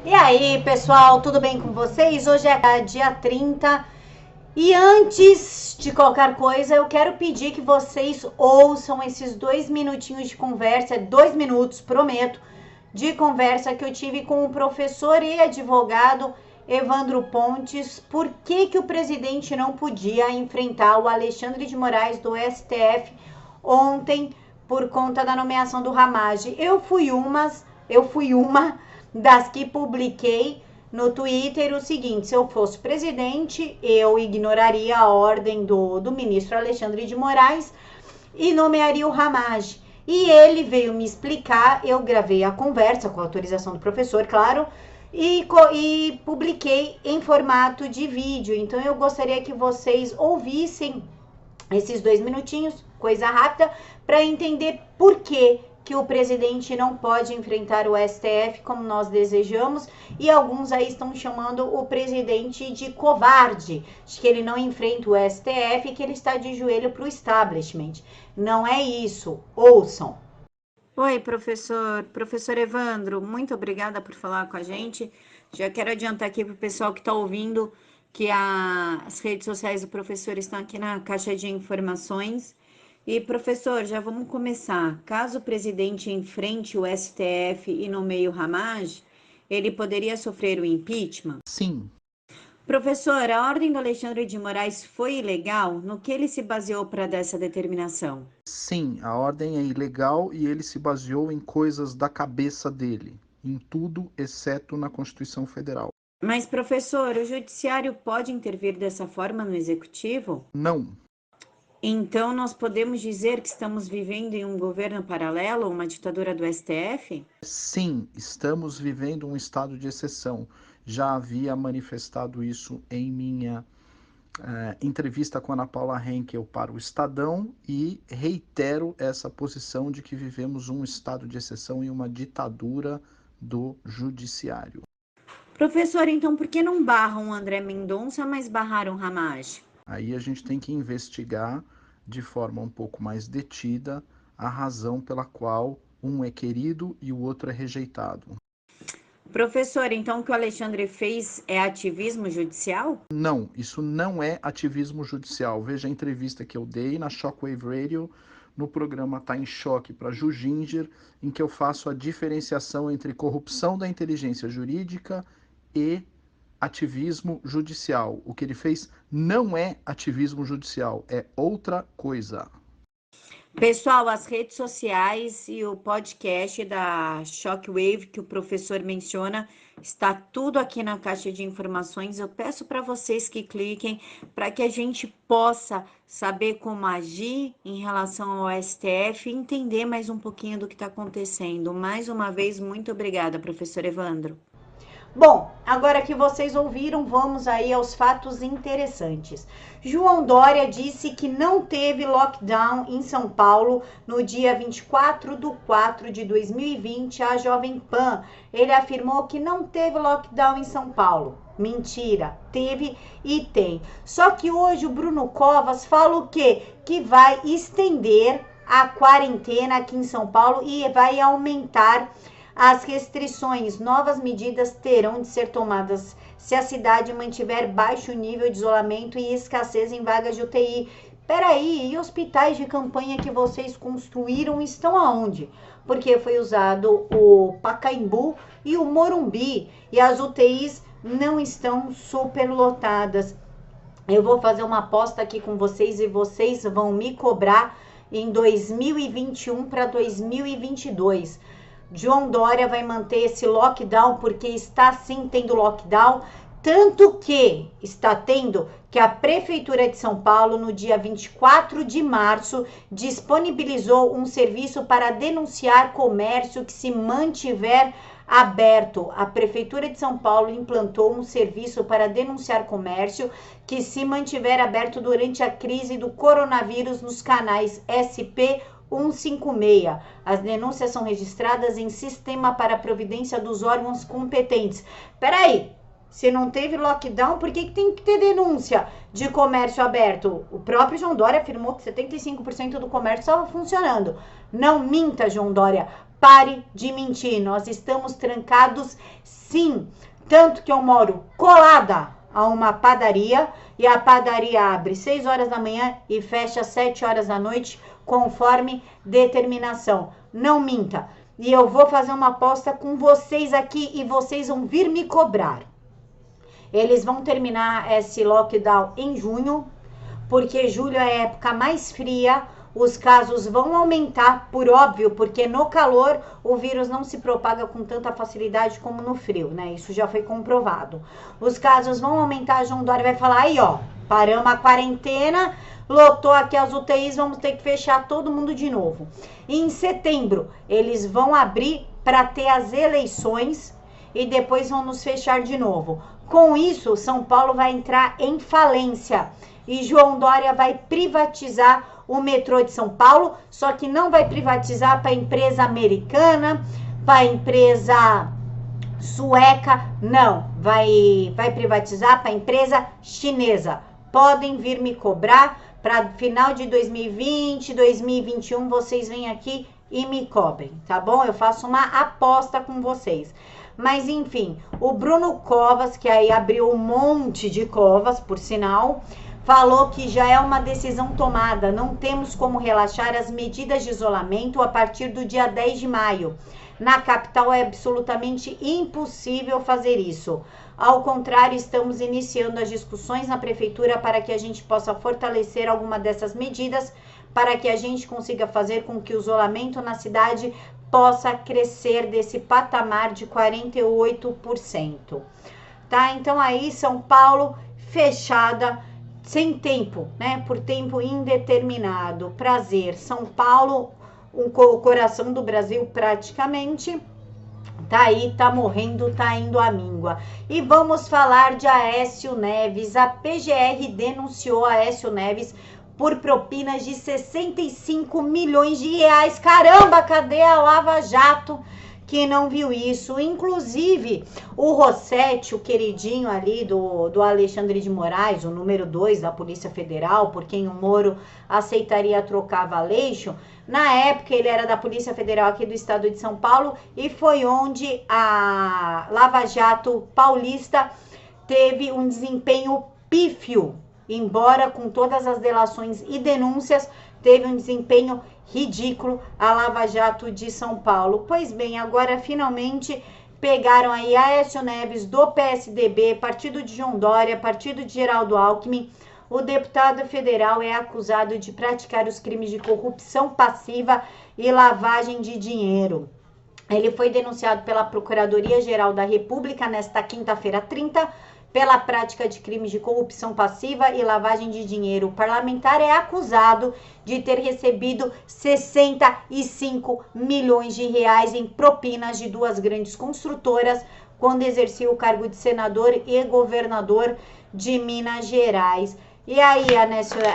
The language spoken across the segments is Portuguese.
E aí, pessoal, tudo bem com vocês? Hoje é dia 30 e antes de qualquer coisa, eu quero pedir que vocês ouçam esses 2 minutinhos de conversa, 2 minutos, prometo, de conversa que eu tive com o professor e advogado Evandro Pontes. Por que o presidente não podia enfrentar o Alexandre de Moraes do STF ontem por conta da nomeação do Ramage? Eu fui uma das que publiquei no Twitter o seguinte: se eu fosse presidente, eu ignoraria a ordem do ministro Alexandre de Moraes e nomearia o Ramage. E ele veio me explicar, eu gravei a conversa com a autorização do professor, claro, e publiquei em formato de vídeo. Então eu gostaria que vocês ouvissem esses 2 minutinhos, coisa rápida, para entender por que o presidente não pode enfrentar o STF como nós desejamos, e alguns aí estão chamando o presidente de covarde, de que ele não enfrenta o STF e que ele está de joelho para o establishment. Não é isso, ouçam. Oi, professor Evandro, muito obrigada por falar com a gente. Já quero adiantar aqui para o pessoal que está ouvindo que as redes sociais do professor estão aqui na caixa de informações. E, professor, já vamos começar. Caso o presidente enfrente o STF e nomeie o Ramage, ele poderia sofrer o impeachment? Sim. Professor, a ordem do Alexandre de Moraes foi ilegal? No que ele se baseou para dar essa determinação? Sim, a ordem é ilegal e ele se baseou em coisas da cabeça dele, em tudo exceto na Constituição Federal. Mas, professor, o judiciário pode intervir dessa forma no executivo? Não. Então, nós podemos dizer que estamos vivendo em um governo paralelo, uma ditadura do STF? Sim, estamos vivendo um estado de exceção. Já havia manifestado isso em minha entrevista com a Ana Paula Henkel para o Estadão e reitero essa posição de que vivemos um estado de exceção e uma ditadura do judiciário. Professor, então por que não barram André Mendonça, mas barraram Ramage? Aí a gente tem que investigar de forma um pouco mais detida a razão pela qual um é querido e o outro é rejeitado. Professor, então o que o Alexandre fez é ativismo judicial? Não, isso não é ativismo judicial. Veja a entrevista que eu dei na Shockwave Radio, no programa Tá em Choque para Ju Ginger, em que eu faço a diferenciação entre corrupção da inteligência jurídica e ativismo judicial. O que ele fez não é ativismo judicial, é outra coisa. Pessoal, as redes sociais e o podcast da Shockwave que o professor menciona, está tudo aqui na caixa de informações. Eu peço para vocês que cliquem para que a gente possa saber como agir em relação ao STF e entender mais um pouquinho do que está acontecendo. Mais uma vez, muito obrigada, professor Evandro. Bom, agora que vocês ouviram, vamos aí aos fatos interessantes. João Dória disse que não teve lockdown em São Paulo no dia 24/4 de 2020, a Jovem Pan. Ele afirmou que não teve lockdown em São Paulo. Mentira, teve e tem. Só que hoje o Bruno Covas fala o quê? Que vai estender a quarentena aqui em São Paulo e vai aumentar as restrições. Novas medidas terão de ser tomadas se a cidade mantiver baixo nível de isolamento e escassez em vagas de UTI. Peraí, e hospitais de campanha que vocês construíram estão aonde? Porque foi usado o Pacaembu e o Morumbi e as UTIs não estão superlotadas. Eu vou fazer uma aposta aqui com vocês e vocês vão me cobrar em 2021 para 2022. João Dória vai manter esse lockdown porque está sim tendo lockdown, tanto que está tendo que a Prefeitura de São Paulo, no dia 24 de março, disponibilizou um serviço para denunciar comércio que se mantiver aberto. A Prefeitura de São Paulo implantou um serviço para denunciar comércio que se mantiver aberto durante a crise do coronavírus nos canais SP 156. As denúncias são registradas em sistema para providência dos órgãos competentes. Peraí, se não teve lockdown, por que tem que ter denúncia de comércio aberto? O próprio João Dória afirmou que 75% do comércio estava funcionando. Não minta, João Dória. Pare de mentir. Nós estamos trancados, sim. Tanto que eu moro colada a uma padaria e a padaria abre 6 horas da manhã e fecha 7 horas da noite, conforme determinação. Não minta. E eu vou fazer uma aposta com vocês aqui e vocês vão vir me cobrar. Eles vão terminar esse lockdown em junho, porque julho é a época mais fria, os casos vão aumentar, por óbvio, porque no calor o vírus não se propaga com tanta facilidade como no frio, né? Isso já foi comprovado. Os casos vão aumentar, João Dória vai falar, aí ó, paramos a quarentena, lotou aqui as UTIs, vamos ter que fechar todo mundo de novo. E em setembro, eles vão abrir para ter as eleições e depois vão nos fechar de novo. Com isso, São Paulo vai entrar em falência e João Dória vai privatizar o metrô de São Paulo, só que não vai privatizar para empresa americana, para empresa sueca, não, vai privatizar para empresa chinesa. Podem vir me cobrar para final de 2020, 2021, vocês vêm aqui e me cobrem, tá bom? Eu faço uma aposta com vocês. Mas enfim, o Bruno Covas, que aí abriu um monte de covas, por sinal, falou que já é uma decisão tomada, não temos como relaxar as medidas de isolamento a partir do dia 10 de maio. Na capital é absolutamente impossível fazer isso. Ao contrário, estamos iniciando as discussões na prefeitura para que a gente possa fortalecer alguma dessas medidas, para que a gente consiga fazer com que o isolamento na cidade possa crescer desse patamar de 48%. Tá? Então aí São Paulo fechada, sem tempo, né? Por tempo indeterminado. Prazer. São Paulo, o coração do Brasil praticamente, tá aí, tá morrendo, tá indo à míngua. E vamos falar de Aécio Neves. A PGR denunciou Aécio Neves por propinas de 65 milhões de reais. Caramba, cadê a Lava Jato que não viu isso? Inclusive, o Rossetti, o queridinho ali do Alexandre de Moraes, o número 2 da Polícia Federal, por quem o Moro aceitaria trocar Valeixo, na época ele era da Polícia Federal aqui do estado de São Paulo e foi onde a Lava Jato paulista teve um desempenho pífio. Embora com todas as delações e denúncias, teve um desempenho ridículo a Lava Jato de São Paulo. Pois bem, agora finalmente pegaram aí Aécio Neves do PSDB, partido de João Dória, partido de Geraldo Alckmin. O deputado federal é acusado de praticar os crimes de corrupção passiva e lavagem de dinheiro. Ele foi denunciado pela Procuradoria-Geral da República nesta quinta-feira 30, pela prática de crimes de corrupção passiva e lavagem de dinheiro. O parlamentar é acusado de ter recebido 65 milhões de reais em propinas de duas grandes construtoras quando exercia o cargo de senador e governador de Minas Gerais. E aí,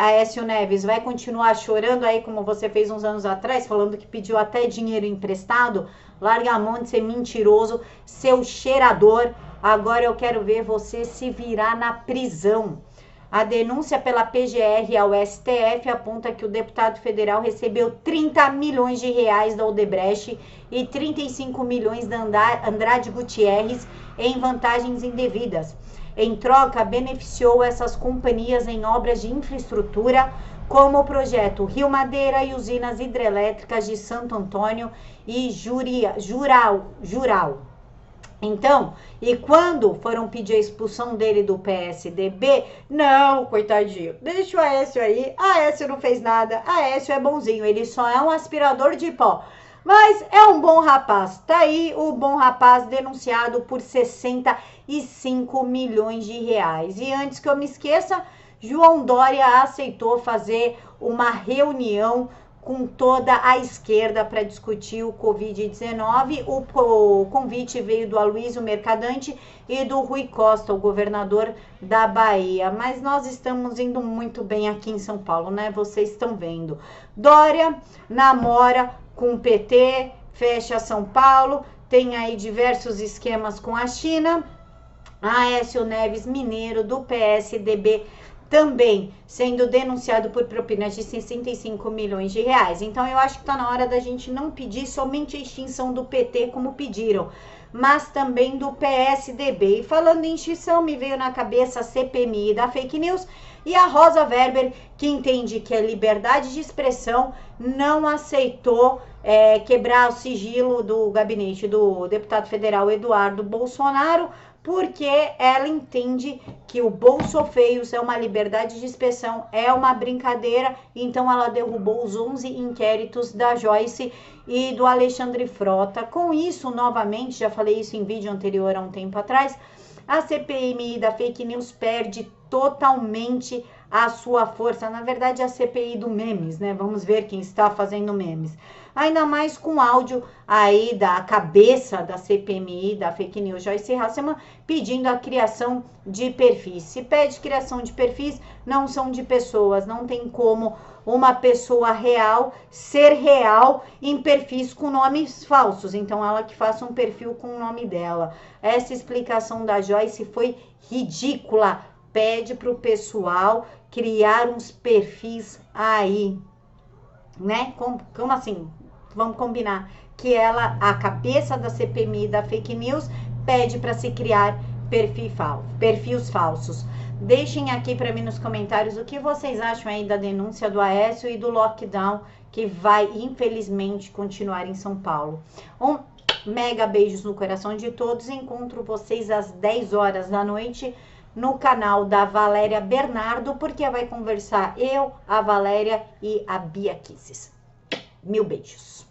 Aécio Neves, vai continuar chorando aí como você fez uns anos atrás, falando que pediu até dinheiro emprestado? Larga a mão de ser mentiroso, seu cheirador. Agora eu quero ver você se virar na prisão. A denúncia pela PGR ao STF aponta que o deputado federal recebeu 30 milhões de reais da Odebrecht e 35 milhões da Andrade Gutierrez em vantagens indevidas. Em troca, beneficiou essas companhias em obras de infraestrutura, como o projeto Rio Madeira e usinas hidrelétricas de Santo Antônio e Jural. Então, e quando foram pedir a expulsão dele do PSDB, não, coitadinho, deixa o Aécio aí, Aécio não fez nada, Aécio é bonzinho, ele só é um aspirador de pó. Mas é um bom rapaz, tá aí o bom rapaz denunciado por 65 milhões de reais. E antes que eu me esqueça, João Dória aceitou fazer uma reunião com toda a esquerda para discutir o Covid-19. O convite veio do Aloysio Mercadante e do Rui Costa, o governador da Bahia. Mas nós estamos indo muito bem aqui em São Paulo, né? Vocês estão vendo. Dória namora com o PT, fecha São Paulo, tem aí diversos esquemas com a China. Aécio Neves Mineiro, do PSDB, também sendo denunciado por propinas de 65 milhões de reais. Então, eu acho que está na hora da gente não pedir somente a extinção do PT, como pediram. mas também do PSDB. E falando em extinção, me veio na cabeça a CPMI da fake news e a Rosa Weber, que entende que a liberdade de expressão não aceitou quebrar o sigilo do gabinete do deputado federal Eduardo Bolsonaro, porque ela entende que o Bolsofeios é uma liberdade de expressão, é uma brincadeira, então ela derrubou os 11 inquéritos da Joyce e do Alexandre Frota. Com isso, novamente, já falei isso em vídeo anterior há um tempo atrás, a CPMI da fake news perde totalmente a sua força. Na verdade, a CPI do memes, né? Vamos ver quem está fazendo memes. Ainda mais com áudio aí da cabeça da CPMI, da fake news, Joyce Hasselmann, pedindo a criação de perfis. Se pede criação de perfis, não são de pessoas, não tem como uma pessoa real ser real em perfis com nomes falsos. Então, ela que faça um perfil com o nome dela. Essa explicação da Joyce foi ridícula. Pede para o pessoal criar uns perfis aí, né? Como assim? Vamos combinar que ela, a cabeça da CPMI da fake news, pede para se criar perfis falsos. Deixem aqui para mim nos comentários o que vocês acham aí da denúncia do Aécio e do lockdown que vai, infelizmente, continuar em São Paulo. Um mega beijos no coração de todos. Encontro vocês às 10 horas da noite no canal da Valéria Bernardo, porque vai conversar eu, a Valéria e a Bia Kisses. Mil beijos.